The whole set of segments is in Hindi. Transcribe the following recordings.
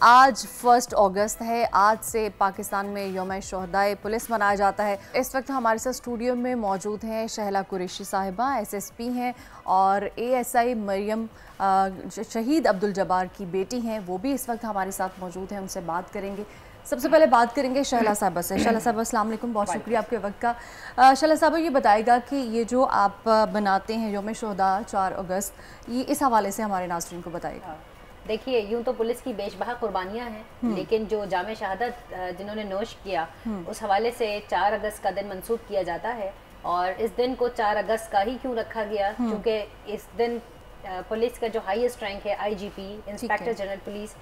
आज 1 अगस्त है। आज से पाकिस्तान में यौम शोहदाए पुलिस मनाया जाता है। इस वक्त हमारे साथ स्टूडियो में मौजूद हैं शहला कुरैशी साहिबा, SSP हैं, और ASI मरियम शहीद अब्दुल जब्बार की बेटी हैं, वो भी इस वक्त हमारे साथ मौजूद हैं। उनसे बात करेंगे। सबसे पहले बात करेंगे शहला साहिबा से। शहला साहिबा, अस्सलाम वालेकुम, बहुत शुक्रिया आपके वक्त का। शहला साहिबा, ये बताएगा कि ये जो आप बनाते हैं यौम शोहदा 4 अगस्त, ये इस हवाले से हमारे नाज़रीन को बताएगा। देखिए, यूं तो पुलिस की बेशबहा कुर्बानियां हैं, लेकिन जो जामे शहादत जिन्होंने नोश किया, उस हवाले से 4 अगस्त का दिन मंसूब किया जाता है। और इस दिन को 4 अगस्त का ही क्यों रखा गया, क्योंकि इस दिन पुलिस का जो हाईएस्ट रैंक है IGP, इंस्पेक्टर जनरल पुलिस,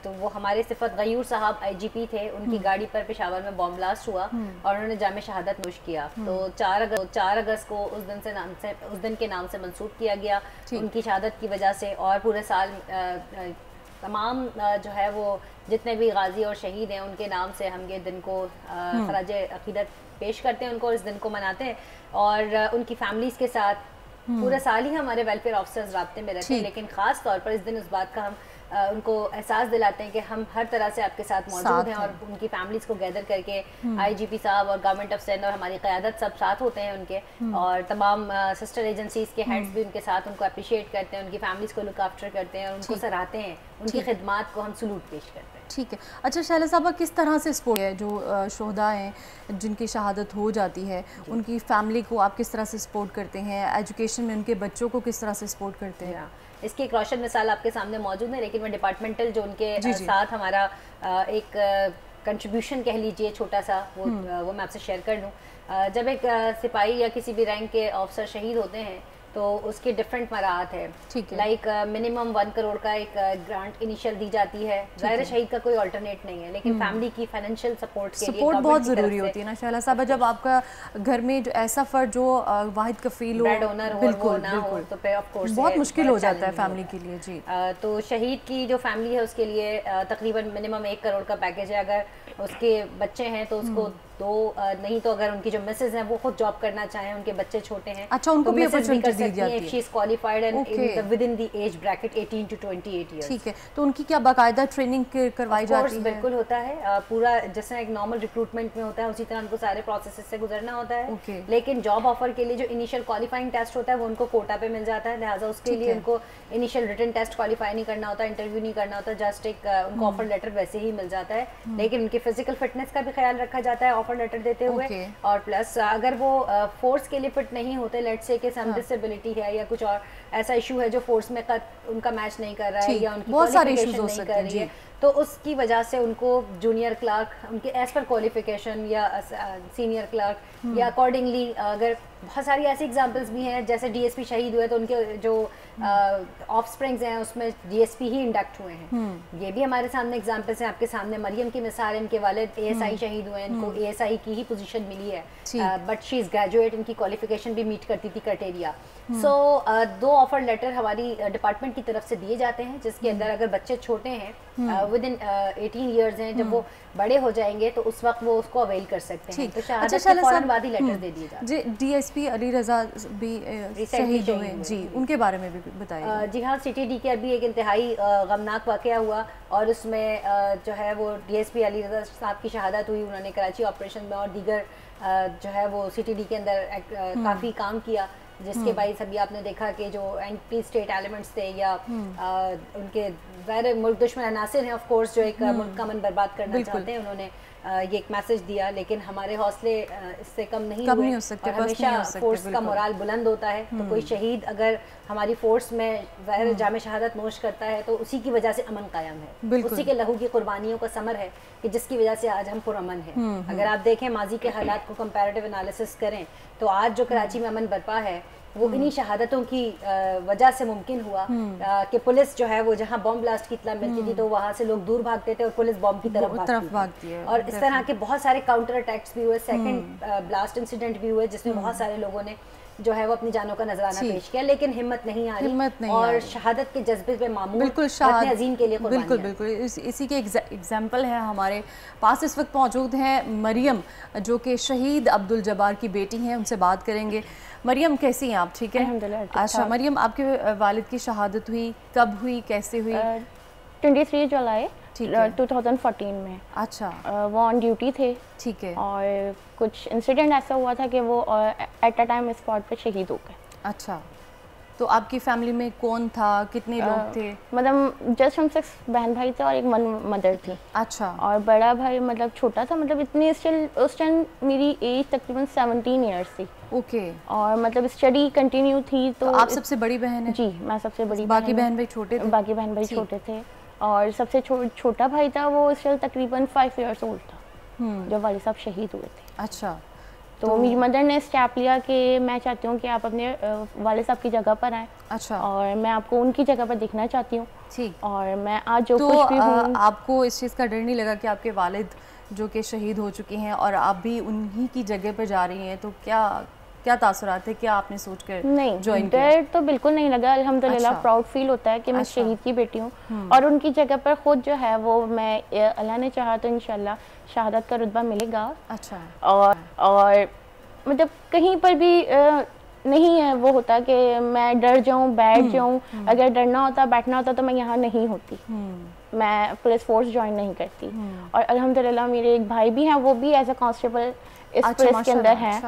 तो वो हमारे सिफत गयूर साहब IGP थे। उनकी गाड़ी पर पेशावर में बॉम्ब ब्लास्ट हुआ और उन्होंने जामे शहादत नोश किया। तो 4 अगस्त को उस दिन के नाम से मंसूब किया गया उनकी शहादत की वजह से। और पूरे साल तमाम जो है वो जितने भी गाजी और शहीद हैं, उनके नाम से हम ये दिन को खराज अकीदत पेश करते हैं, उनको इस दिन को मनाते हैं। और उनकी फैमिलीज़ के साथ पूरे साल ही हमारे वेलफेयर ऑफिसर्स राब्ते में रहते हैं, लेकिन ख़ास तौर पर इस दिन उस बात का हम उनको एहसास दिलाते हैं कि हम हर तरह से आपके साथ मौजूद हैं। और उनकी फैमिलीज़ को गैदर करके IGP साहब और गवर्नमेंट ऑफ सिंध और हमारी क़यादत सब साथ होते हैं उनके, और तमाम सिस्टर एजेंसीज़ के हेड्स भी उनके साथ उनको अप्रिशिएट करते हैं, उनकी फैमिलीज़ को लुक आफ्टर करते हैं और उनको सराहते हैं, उनकी खिदमात को हम सलूट पेश करते हैं। ठीक है। अच्छा शहला साहबा, किस तरह से सपोर्ट है जो शोहदा हैं जिनकी शहादत हो जाती है, उनकी फैमिली को आप किस तरह से सपोर्ट करते हैं? एजुकेशन में उनके बच्चों को किस तरह से सपोर्ट करते हैं? इसकी एक रोशन मिसाल आपके सामने मौजूद है, लेकिन मैं डिपार्टमेंटल जो उनके साथ हमारा एक कंट्रीब्यूशन कह लीजिए छोटा सा, वो मैं आपसे शेयर कर दूं। जब एक सिपाही या किसी भी रैंक के ऑफिसर शहीद होते हैं तो उसके डिफरेंट मराहत है। लाइक मिनिमम 1 करोड़ का एक ग्रांट इनिशियल दी जाती है। ज़ाहिर शहीद का कोई अल्टरनेट नहीं है, लेकिन फैमिली की फाइनेंशियल सपोर्ट के लिए बहुत ज़रूरी होती है ना शहला साहबा। जब आपका घर में जो ऐसा फर्द जो वाहिद कफील बेड ओनर हो, वो ना हो, तो फिर ऑफ कोर्स बहुत मुश्किल हो जाता है फैमिली के लिए। जी, तो शहीद की जो फैमिली है उसके लिए तकरीबन मिनिमम 1 करोड़ का पैकेज है। अगर उसके बच्चे हैं तो उसको 2, नहीं तो अगर उनकी जो मिसेज हैं वो खुद जॉब करना चाहें, उनके बच्चे छोटे हैं, अच्छा उनको भी अपॉर्चुनिटी दी जाती है। She is qualified and within the age bracket 18 to 28 years. ठीक है, तो उनकी क्या बाकायदा ट्रेनिंग करवाई जाती है? बिल्कुल होता है, पूरा जैसे एक नॉर्मल रिक्रूटमेंट में होता है उसी तरह उनको सारे प्रोसेस से गुजरना होता है। लेकिन जॉब ऑफर के लिए जो इनिशियल क्वालिफाइंग टेस्ट होता है वो उनको कोटा पे मिल जाता है, लिहाजा उसके लिए उनको इनिशियल रिटन टेस्ट क्वालिफाई नहीं करना होता, इंटरव्यू नहीं करना होता, जस्ट एक उनको ऑफर लेटर वैसे ही मिल जाता है। लेकिन उनकी फिजिकल फिटनेस का भी ख्याल रखा जाता है ऑफर लेटर देते हुए। और प्लस अगर वो फोर्स के लिए फिट नहीं होते, लेट्स से कि सम डिसेबिलिटी है या कुछ और ऐसा इशू है जो फोर्स में उनका मैच नहीं कर रहा है या उनकी क्वालिफिकेशन नहीं कर रही है, तो उसकी वजह से उनको जूनियर क्लर्क उनके एज पर क्वालिफिकेशन या सीनियर क्लर्क या अकॉर्डिंगली, अगर बहुत सारी ऐसी एग्जांपल्स भी हैं जैसे DSP शहीद हुए तो उनके जो ऑफस्प्रिंग्स हैं उसमें DSP ही इंडक्ट हुए हैं। ये भी हमारे सामने एग्जांपल्स हैं, आपके सामने मरियम की मिसाल, इनके वालिद ASI शहीद हुए हैं, इनको ASI की ही पोजीशन मिली है, बट शी इज़ ग्रेजुएट, इनकी क्वालिफिकेशन भी मीट करती थी क्राइटेरिया। सो 2 ऑफर लेटर हमारी डिपार्टमेंट की तरफ से दिए जाते हैं, जिसके अंदर अगर बच्चे छोटे हैं विद इन 18 ईयर्स हैं, जब वो बड़े हो जाएंगे तो उस वक्त वो उसको अवेल कर सकते हैं। तो शहादत के फौरन बाद ही लेटर दे दिए जाते हैं। DSP अली रज़ा भी शहीद हुए, जी उनके बारे में भी बताइए। जी हाँ, CTD के अभी एक इंतहाई गमनाक वाक़या हुआ और उसमें जो है वो DSP अली रज़ा साहब की शहादत हुई। उन्होंने कराची ऑपरेशन में और दीगर जो है वो CTD के अंदर काफ़ी काम किया, जिसके बाईस अभी आपने देखा कि जो एंटी स्टेट एलिमेंट्स थे या उनके ज़ाहिर मुल्क दुश्मन अनासिर हैं ऑफ कोर्स, जो एक मुल्क का अमन बर्बाद करना चाहते हैं, उन्होंने ये एक मैसेज दिया। लेकिन हमारे हौसले इससे कम नहीं हुए और हमेशा फोर्स का मोराल बुलंद होता है। तो कोई शहीद अगर हमारी फोर्स में ज़ाहिर जामे शहादत नोश करता है तो उसी की वजह से अमन कायम है, उसी के लहू की कुर्बानियों का समर है कि जिसकी वजह से आज हम पुरअमन हैं। अगर आप देखें माजी के हालात को कंपैरेटिव एनालिसिस करें तो आज जो कराची में अमन बरपा है वो इन्हीं शहादतों की वजह से मुमकिन हुआ कि पुलिस जो है वो जहाँ बॉम्ब ब्लास्ट की इत्तला मिलती थी तो वहाँ से लोग दूर भागते थे और पुलिस बॉम्ब की तरफ भागती है। और इस तरह के बहुत सारे काउंटर अटैक्स भी हुए, सेकंड ब्लास्ट इंसिडेंट भी हुए जिसमें बहुत सारे लोगों ने जो है वो अपनी जानों का नजराना पेश किया, लेकिन हिम्मत नहीं आ रही और शहादत के जज्बे पे मामूल अपने अजीम के लिए बिल्कुल इसी के एग्जाम्पल है हमारे पास इस वक्त मौजूद हैं मरियम, जो कि शहीद अब्दुल जब्बार की बेटी हैं। उनसे बात करेंगे। मरियम, कैसी हैं आप? ठीक है। अच्छा मरियम, आपके वालिद की शहादत हुई, कब हुई, कैसे हुई? 23 जुलाई 2014 में। अच्छा। वो ऑन ड्यूटी थे। ठीक है। और कुछ इंसिडेंट ऐसा हुआ था कि वो एट अ टाइम स्पॉट पे शहीद हो गए। अच्छा, तो आपकी फैमिली में कौन था, कितने लोग थे? मतलब जस्ट हम 6 बहन भाई थे और एक मदर थी। अच्छा। और बड़ा भाई मतलब छोटा था, मतलब इतनी स्टिल उस टाइम मेरी एज तकरीबन 17 ईयर्स थी। ओके। और मतलब स्टडी कंटिन्यू थी। तो आप सबसे बड़ी बहन है? जी, मैं सबसे बड़ी। बाकी बहन भाई छोटे थे? बाकी बहन भाई छोटे थे। और सबसे छोटा भाई था वो स्टिल तकरीबन 5 ईयर्स ओल्ड था जब वालिद साहब शहीद हुए थे। अच्छा। तो मेरी मदर ने स्टेप लिया कि मैं चाहती हूँ कि आप अपने वालिद साहब की जगह पर आएँ। अच्छा। और मैं आपको उनकी जगह पर देखना चाहती हूँ। ठीक। और मैं आज जो कुछ भी हूँ। आपको इस चीज़ का डर नहीं लगा कि आपके वालिद जो कि शहीद हो चुके हैं और आप भी उन्हीं की जगह पर जा रही हैं, तो क्या तासुरात थे, क्या आपने सोच कर नहीं, डर तो बिल्कुल नहीं लगा। अल्हम्दुलिल्लाह प्राउड फील होता है कि मैं शहीद की बेटी हूँ और उनकी जगह पर खुद जो है वो मैं, अल्लाह ने चाहा तो इंशाल्लाह शहादत का रुतबा मिलेगा। अच्छा। और मतलब कहीं पर भी नहीं है वो होता कि मैं डर जाऊँ, बैठ जाऊँ। अगर डरना होता, बैठना होता तो मैं यहाँ नहीं होती। मैं पुलिस फोर्स ज्वाइन नहीं करती। और अल्हम्दुलिल्लाह मेरे एक भाई भी हैं, वो भी एज अ कांस्टेबल इस पुलिस के अंदर हैं।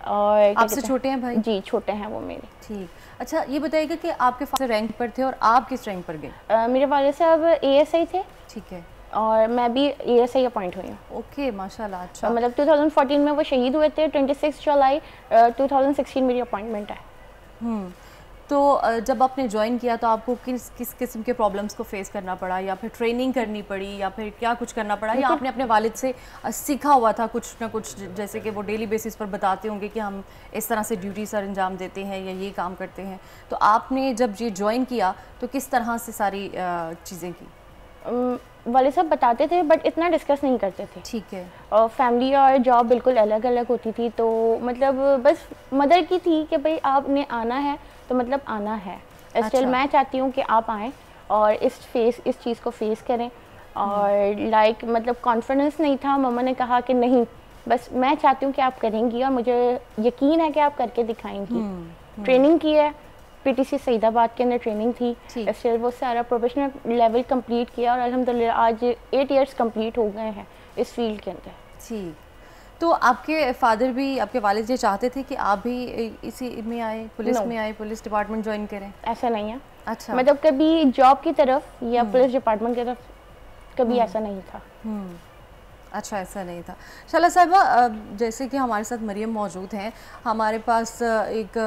और आपसे छोटे हैं भाई? जी, छोटे हैं वो मेरे। ठीक। अच्छा, ये बताइएगा कि आपके फादर रैंक पर थे और आप किस रैंक पर गए? मेरे वालिद साहब ASI थे। ठीक है। और मैं भी ASI अपॉइंट हुई हूँ। ओके, माशाल्लाह। अच्छा। मतलब 2014 में वो शहीद हुए थे। 26 जुलाई 2016 मेरी अपॉइंटमेंट है। तो जब आपने ज्वाइन किया तो आपको किस किस्म के प्रॉब्लम्स को फेस करना पड़ा, या फिर ट्रेनिंग करनी पड़ी, या फिर क्या कुछ करना पड़ा, या आपने अपने वालिद से सीखा हुआ था कुछ ना कुछ, जैसे कि वो डेली बेसिस पर बताते होंगे कि हम इस तरह से ड्यूटी सर अंजाम देते हैं या ये काम करते हैं, तो आपने जब ये ज्वाइन किया तो किस तरह से सारी चीज़ें की? वालिद साहब बताते थे बट इतना डिस्कस नहीं करते थे। ठीक है। और फैमिली और जॉब बिल्कुल अलग अलग होती थी। तो मतलब बस मदर की थी कि भाई आपने आना है तो मतलब आना है। स्टिल मैं चाहती हूँ कि आप आएँ और इस चीज़ को फेस करें। और मतलब कॉन्फिडेंस नहीं था। मम्मा ने कहा कि नहीं, बस मैं चाहती हूँ कि आप करेंगी और मुझे यकीन है कि आप करके दिखाएंगी। ट्रेनिंग की है, PTC सईदाबाद के अंदर ट्रेनिंग थी। फिर वो सारा प्रोफेशनल लेवल कंप्लीट किया और अल्हम्दुलिल्लाह आज 8 इयर्स कंप्लीट हो गए हैं इस फील्ड के अंदर। ठीक। तो आपके फादर भी, आपके वालिद ये चाहते थे कि आप भी इसी में आए, पुलिस में आए, पुलिस डिपार्टमेंट ज्वाइन करें? ऐसा नहीं है। अच्छा। मतलब कभी जॉब की तरफ या पुलिस डिपार्टमेंट की तरफ कभी ऐसा नहीं था। अच्छा, ऐसा नहीं था। शाला साहिबा, जैसे कि हमारे साथ मरियम मौजूद हैं, हमारे पास एक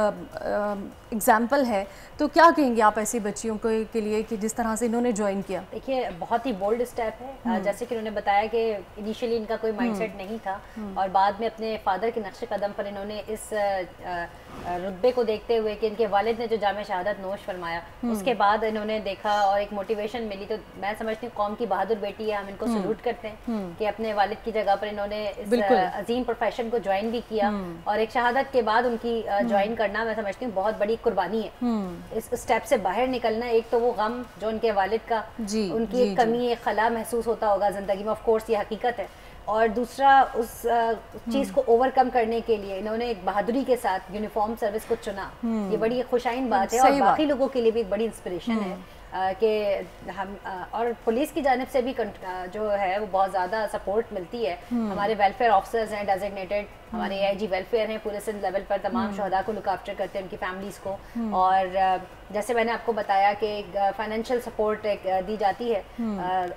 एग्जाम्पल है, तो क्या कहेंगे आप ऐसी बच्चियों के लिए कि जिस तरह से इन्होंने ज्वाइन किया? देखिए, बहुत ही बोल्ड स्टेप है। जैसे कि उन्होंने बताया कि इनिशियली इनका कोई माइंडसेट नहीं था और बाद में अपने फादर के नक्शे कदम पर इन्होंने इस रुतबे को देखते हुए कि इनके वालिद ने जो जामे शहादत नोश फरमाया, उसके बाद इन्होंने देखा और एक मोटिवेशन मिली। तो मैं समझती हूँ कौम की बहादुर बेटी है, हम इनको सल्यूट करते हैं कि अपने वालिद की जगह पर इन्होंने इस अजीम प्रोफेशन को ज्वाइन भी किया। और एक शहादत के बाद उनकी ज्वाइन करना मैं समझती हूँ बहुत बड़ी कुर्बानी है। इस स्टेप से बाहर निकलना, एक तो वो गम जो उनके वालिद का, उनकी एक कमी, एक खला महसूस होता होगा ज़िंदगी में, ऑफ कोर्स ये हकीकत है। और दूसरा उस चीज़ को ओवरकम करने के लिए इन्होंने एक बहादुरी के साथ यूनिफॉर्म सर्विस को चुना। ये बड़ी खुशाइन बात है और बाकी लोगों के लिए भी एक बड़ी इंस्पिरेशन है कि हम और पुलिस की जानिब से भी जो है वो बहुत ज़्यादा सपोर्ट मिलती है। हमारे वेलफेयर ऑफिसर्स हैं डेजिग्नेटेड, हमारे AIG वेलफेयर हैं, पूरे सिंध लेवल पर तमाम शहदा को लुक आफ्टर करते हैं, उनकी फैमिलीज़ को। और जैसे मैंने आपको बताया कि फाइनेंशियल सपोर्ट दी जाती है।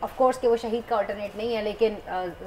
ऑफ कोर्स कि वो शहीद का अल्टरनेट नहीं है, लेकिन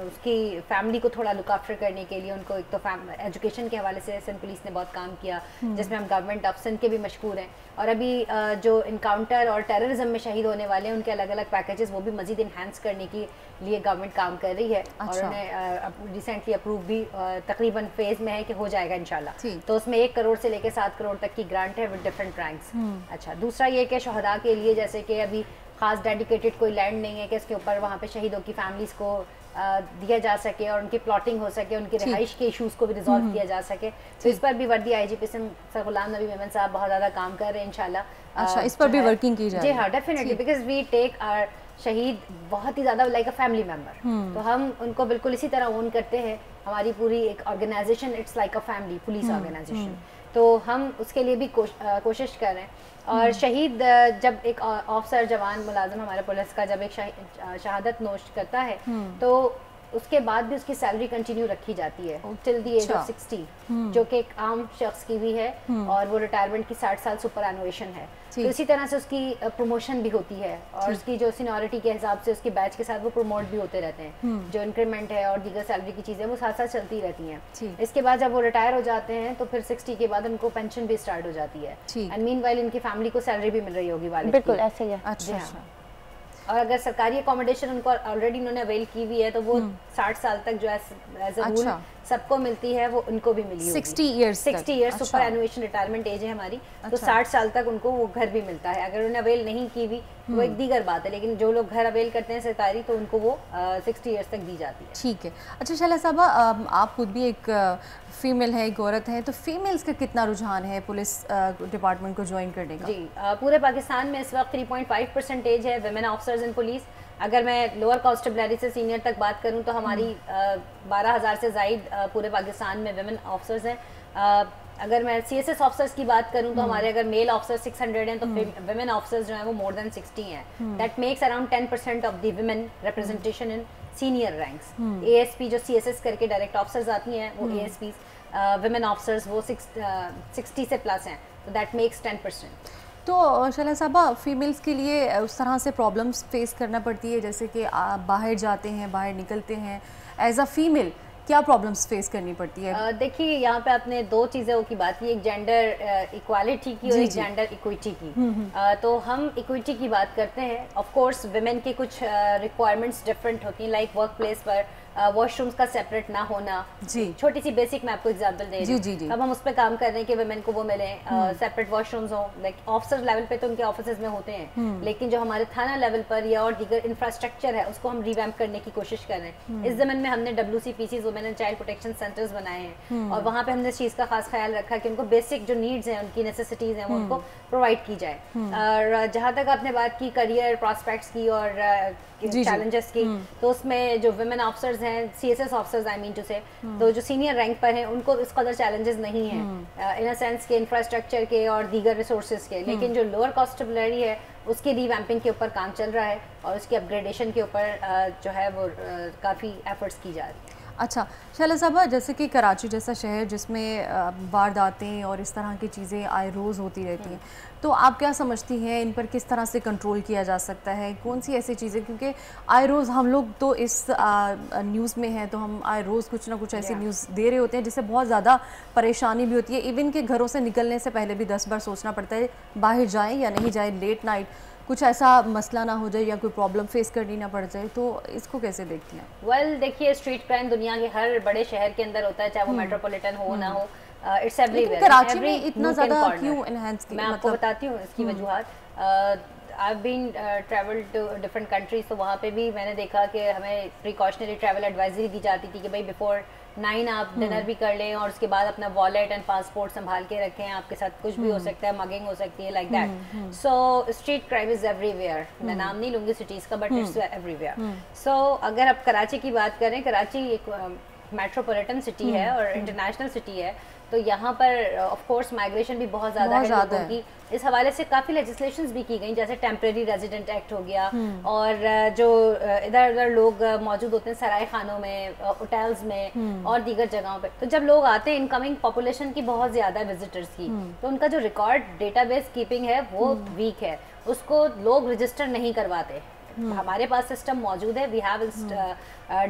उसकी फैमिली को थोड़ा लुक आफ्टर करने के लिए उनको एक तो एजुकेशन के हवाले से सिंध पुलिस ने बहुत काम किया, जिसमें हम गवर्नमेंट ऑफ सिंध के भी मशकूर हैं। और अभी जो इनकाउंटर और टेररिज्म में शहीद होने वाले हैं, उनके अलग अलग पैकेजेस वो भी मजीद इन्हांस करने के लिए गवर्नमेंट काम कर रही है। और उन्हें रिसेंटली अप्रूव भी तकरीबन फेज में है कि हो जाएगा इंशाल्लाह। तो उसमें 1 करोड़ से लेकर 7 करोड़ तक की ग्रांट है विद डिफरेंट रैंक्स। अच्छा, दूसरा ये कि शहदा के लिए जैसे कि अभी खास डेडिकेटेड कोई लैंड नहीं है कि इसके ऊपर वहाँ पे शहीदों की फैमिलीज़ को दिया जा सके और उनकी प्लॉटिंग हो सके, उनकी रिहाइश के इशूज़ को भी रिजॉल्व किया जा सके। तो इस पर भी वर्दी IGP सर गुलाम नबी मेमन साहब बहुत ज़्यादा काम कर रहे हैं इंशाल्लाह। अच्छा, इस पर भी वर्किंग की जाए? जी हाँ, definitely, because we take our शहीद बहुत ही ज़्यादा लाइक अ फैमिली मेम्बर। तो हम उनको बिल्कुल इसी तरह ओन करते हैं। हमारी पूरी एक organisation, it's like a family police organisation. तो हम उसके लिए भी कोशिश कर रहे हैं। और शहीद जब एक ऑफिसर जवान मुलाजिम हमारे पुलिस का जब एक शहादत नोश करता है तो उसके बाद भी उसकी सैलरी कंटिन्यू रखी जाती है टिल द एज ऑफ 60, जो कि एक आम शख्स की भी है और वो रिटायरमेंट की 60 साल सुपर एनुएशन है। तो इसी तरह से उसकी प्रमोशन भी होती है और उसकी जो सीनियरिटी के हिसाब से उसके बैच के साथ वो प्रमोट भी होते रहते हैं। जो इंक्रीमेंट है और दीगर सैलरी की चीज़ें वो साथ साथ चलती रहती हैं। इसके बाद जब वो रिटायर हो जाते हैं तो फिर 60 के बाद उनको पेंशन भी स्टार्ट हो जाती है एंड मीनवाइल इनकी फैमिली को सैलरी भी मिल रही होगी वालिद की। बिल्कुल ऐसे ही है। अच्छा। और अगर सरकारी अकोमोडेशन उनको ऑलरेडी उन्होंने अवेल की हुई है तो वो 60 साल तक जो एज अ रूल सबको मिलती है वो उनको भी मिली होगी। 60 इयर्स सुपर एनुएशन रिटायरमेंट एज है हमारी। तो 60 साल तक उनको वो घर भी मिलता है। अगर उन्हें अवेल नहीं की हुई वो एक दीगर बात है, लेकिन जो लोग घर अवेल करते हैं सरकारी तो उनको वो 60 इयर्स तक दी जाती है। ठीक है। अच्छा शैला साहबा, आप खुद भी एक फीमेल है, एक औरत है, तो फीमेल्स का कितना रुझान है पुलिस डिपार्टमेंट को ज्वाइन करने का? जी, पूरे पाकिस्तान में इस वक्त 3.5% है वुमेन ऑफिसर्स इन पुलिस। अगर मैं लोअर कांस्टेबलरी से सीनियर तक बात करूं तो हमारी 12,000 से ज़ायद पूरे पाकिस्तान में वुमेन ऑफिसर्स हैं। अगर मैं CSS ऑफिसर्स की बात करूं तो हमारे अगर मेल ऑफिसर 600 हैं तो वुमेन ऑफिसर्स जो हैं वो मोर देन 60 हैं। That makes around 10% of the women representation in senior ranks. ASP जो CSS करके डायरेक्ट ऑफिसर्स आती हैं वो ASPs, वुमेन ऑफिसर्स वो 60 से प्लस हैं, तो दैट मेक्स 10%। तो शैला साहबा, फीमेल्स के लिए उस तरह से प्रॉब्लम्स फेस करना पड़ती है, जैसे कि बाहर जाते हैं, बाहर निकलते हैं, एज अ फीमेल क्या प्रॉब्लम्स फेस करनी पड़ती है? देखिए, यहाँ पे आपने दो चीज़ों की बात की, एक जेंडर इक्वालिटी की और एक जेंडर इक्विटी की। तो हम इक्विटी की बात करते हैं। ऑफ कोर्स वुमेन के कुछ रिक्वायरमेंट्स डिफरेंट होती हैं, लाइक वर्क प्लेस पर वॉशरूम्स का सेपरेट ना होना। छोटी सी बेसिक मैं आपको एग्जांपल दे रही हूँ। अब हम उस पर काम कर रहे हैं कि वुमेन को वो मिले, सेपरेट वॉशरूम्स हो। लाइक ऑफिसर लेवल पे तो उनके ऑफिस में होते हैं, लेकिन जो हमारे थाना लेवल पर या और दीगर इंफ्रास्ट्रक्चर है उसको हम रिवैम्प करने की कोशिश कर रहे हैं। इस ज़मीन में हमने WCPCs women and child protection centres बनाए हैं और वहाँ पे हमने इस चीज़ का खास ख्याल रखा कि उनको बेसिक जो नीड्स हैं, उनकी नेसेसिटीज़ हैं, वो उनको प्रोवाइड की जाए। और जहाँ तक आपने बात की करियर प्रॉस्पेक्ट्स की और चैलेंजेस की, तो उसमें जो वुमेन ऑफिसर्स हैं, CSS officers I mean to say, तो जो सीनियर रैंक पर हैं उनको इस कदर चैलेंजेस नहीं हैं इन अ सेंस के इंफ्रास्ट्रक्चर के और दीगर रिसोर्सेज के। लेकिन जो लोअर कांस्टेबलरी है उसकी रिवैम्पिंग के ऊपर काम चल रहा है और उसकी अपग्रेडेशन के ऊपर जो है वो काफ़ी एफर्ट्स की जा रही है। अच्छा शैला साहबा, जैसे कि कराची जैसा शहर जिसमें वारदातें और इस तरह की चीज़ें आए रोज़ होती रहती हैं, तो आप क्या समझती हैं इन पर किस तरह से कंट्रोल किया जा सकता है? कौन सी ऐसी चीज़ें, क्योंकि आए रोज़ हम लोग तो इस न्यूज़ में हैं, तो हम आए रोज़ कुछ ना कुछ ऐसी न्यूज़ दे रहे होते हैं जिससे बहुत ज़्यादा परेशानी भी होती है। इवन के घरों से निकलने से पहले भी 10 बार सोचना पड़ता है बाहर जाएँ या नहीं जाएँ, लेट नाइट कुछ ऐसा मसला ना हो जाए या कोई प्रॉब्लम फेस करनी ना पड़ जाए, तो इसको कैसे देखती हैं? वेल देखिए, स्ट्रीट क्राइम दुनिया के हर बड़े शहर के अंदर होता है, चाहे वो मेट्रोपॉलिटन हो ना हो, इट्स एवरीवेयर। कराची में इतना ज़्यादा क्यों एनहांस किया? मैं आपको बताती हूँ इसकी वजूहत। I've been traveled to different countries, तो वहाँ पे भी मैंने देखा कि हमें प्रिकॉशनरी ट्रैवल एडवाइजरी दी जाती थी कि भाई बिफोर 9 आप डिनर भी कर लें और उसके बाद अपना वॉलेट एंड पासपोर्ट संभाल के रखें, आपके साथ कुछ भी हो सकता है, मगिंग हो सकती है, like that. So street crime is everywhere. मैं नाम नहीं लूँगी सिटीज़ का, बट इट्स एवरीवेयर। सो अगर आप कराची की बात करें, कराची एक मेट्रोपॉलिटन सिटी है और इंटरनेशनल सिटी है, तो यहाँ पर ऑफ कोर्स माइग्रेशन भी बहुत ज़्यादा है लोगों की। इस हवाले से काफ़ी लेजिस्लेशंस भी की गई, जैसे टेम्परेरी रेजिडेंट एक्ट हो गया और जो इधर उधर लोग मौजूद होते हैं सराय खानों में, होटल्स में और दीगर जगहों पे, तो जब लोग आते हैं, इनकमिंग पॉपुलेशन की बहुत ज़्यादा विजिटर्स की, तो उनका जो रिकॉर्ड डेटाबेस कीपिंग है वो वीक है, उसको लोग रजिस्टर नहीं करवाते। हमारे पास सिस्टम मौजूद है, वी हैव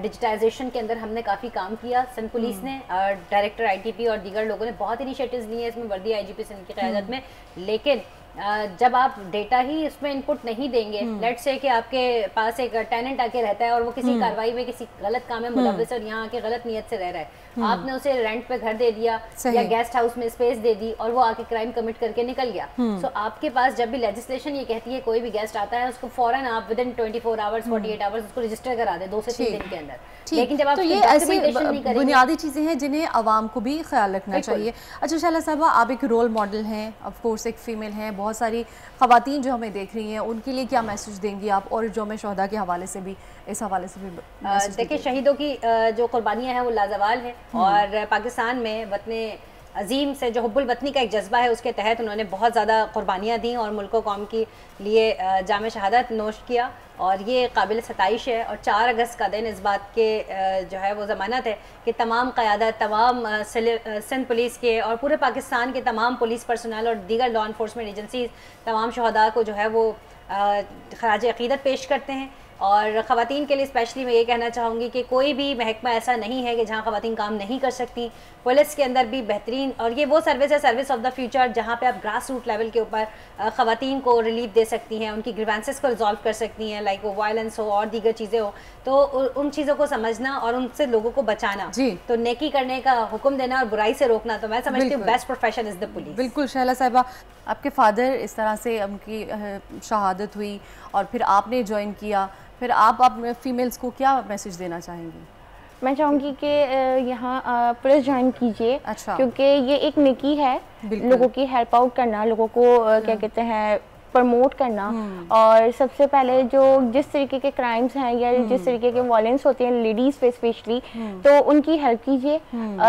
डिजिटाइजेशन के अंदर हमने काफ़ी काम किया। सिंध पुलिस ने, डायरेक्टर ITP और दीगर लोगों ने बहुत इनिशिएटिव्स लिए इसमें, वर्दी IGP सिंध की क़यादत में। लेकिन जब आप डेटा ही इसमें इनपुट नहीं देंगे, लेट्स से कि आपके पास एक टेनेंट आके रहता है और वो किसी कार्रवाई में किसी गलत काम में मुलव्वस और यहाँ आके गलत नियत से रह रहा है, आपने उसे रेंट पे घर दे दिया या गेस्ट हाउस में स्पेस दे दी और वो आके क्राइम कमिट करके निकल गया, सो आपके पास जब भी लेजिस्लेशन ये कहती है कोई भी गेस्ट आता है उसको फौरन आप विदिन 24 आवर्स 48 आवर्स उसको रजिस्टर करा दे 2 से 3 दिन के अंदर। लेकिन जब आप तो ये ऐसी बुनियादी चीज़ें हैं जिन्हें आवाम को भी ख्याल रखना चाहिए। अच्छा शैला साहबा, आप एक रोल मॉडल हैं, ऑफ कोर्स एक फ़ीमेल हैं, बहुत सारी ख़वातीन जो हमें देख रही हैं उनके लिए क्या मैसेज देंगी आप, और यौम शोहदा के हवाले से भी, इस हवाले से भी? देखिए, शहीदों की जो कुर्बानियाँ हैं वो लाजवाल हैं और पाकिस्तान में वतने अजीम से जो हुब्बुल वतनी का एक जज्बा है उसके तहत उन्होंने बहुत ज़्यादा कुर्बानियाँ दी और मुल्क कौम के लिए जाम शहादत नोश किया, और ये काबिल सताइश है। और 4 अगस्त का दिन इस बात के जो है वो ज़मानत है कि तमाम क़यादत, तमाम सिंध पुलिस के और पूरे पाकिस्तान के तमाम पुलिस पर्सनल और दीगर लॉ इन्फोर्समेंट एजेंसीज तमाम शहदा को जो है वो खराज अक़ीदत पेश करते हैं। और ख़वातीन के लिए स्पेशली मैं ये कहना चाहूँगी कि कोई भी महकमा ऐसा नहीं है कि जहाँ ख़वातीन काम नहीं कर सकती। पुलिस के अंदर भी बेहतरीन, और ये वो सर्विस है, सर्विस ऑफ द फ्यूचर, जहाँ पे आप ग्रास रूट लेवल के ऊपर ख़वातीन को रिलीफ दे सकती हैं, उनकी ग्रीवेंसेस को रिजॉल्व कर सकती हैं, लाइक वो वायलेंस हो और दीगर चीज़ें हो। तो उन चीज़ों को समझना और उनसे लोगों को बचाना, तो नेकी करने का हुक्म देना और बुराई से रोकना, तो मैं समझती हूँ best profession is the police. बिल्कुल शहला साहिबा, आपके फादर इस तरह से उनकी शहादत हुई और फिर आपने ज्वाइन किया, फिर आप फीमेल्स को क्या मैसेज देना चाहेंगी? मैं चाहूँगी कि यहाँ पुलिस ज्वाइन कीजिए। अच्छा। क्योंकि ये एक नेकी है, लोगों की हेल्प आउट करना, लोगों को क्या कहते हैं प्रमोट करना। और सबसे पहले जो जिस तरीके के क्राइम्स हैं या जिस तरीके के वायलेंस होते हैं लेडीज़ पे स्पेशली, तो उनकी हेल्प कीजिए।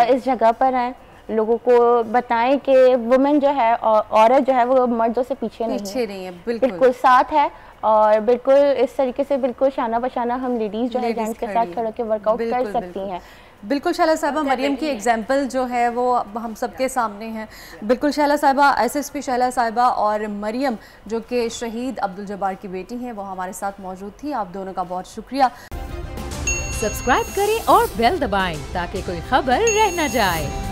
इस जगह पर हैं, लोगों को बताएं कि वुमेन जो है, औरत जो है वो मर्दों से पीछे नहीं है, बिल्कुल साथ है। और बिल्कुल इस तरीके से बिल्कुल शाना बशाना हम लेडीज़ जो है जेंट्स के साथ खड़े होकर वर्कआउट कर सकती हैं। बिल्कुल शहला साहिबा, मरियम की एग्जाम्पल जो है वो हम सबके सामने है। बिल्कुल शहला साहिबा, SSP शहला साहिबा और मरियम जो कि शहीद अब्दुल जब्बार की बेटी हैं, वो हमारे साथ मौजूद थी। आप दोनों का बहुत शुक्रिया। सब्सक्राइब करें और बेल दबाएं ताकि कोई खबर रह न जाए।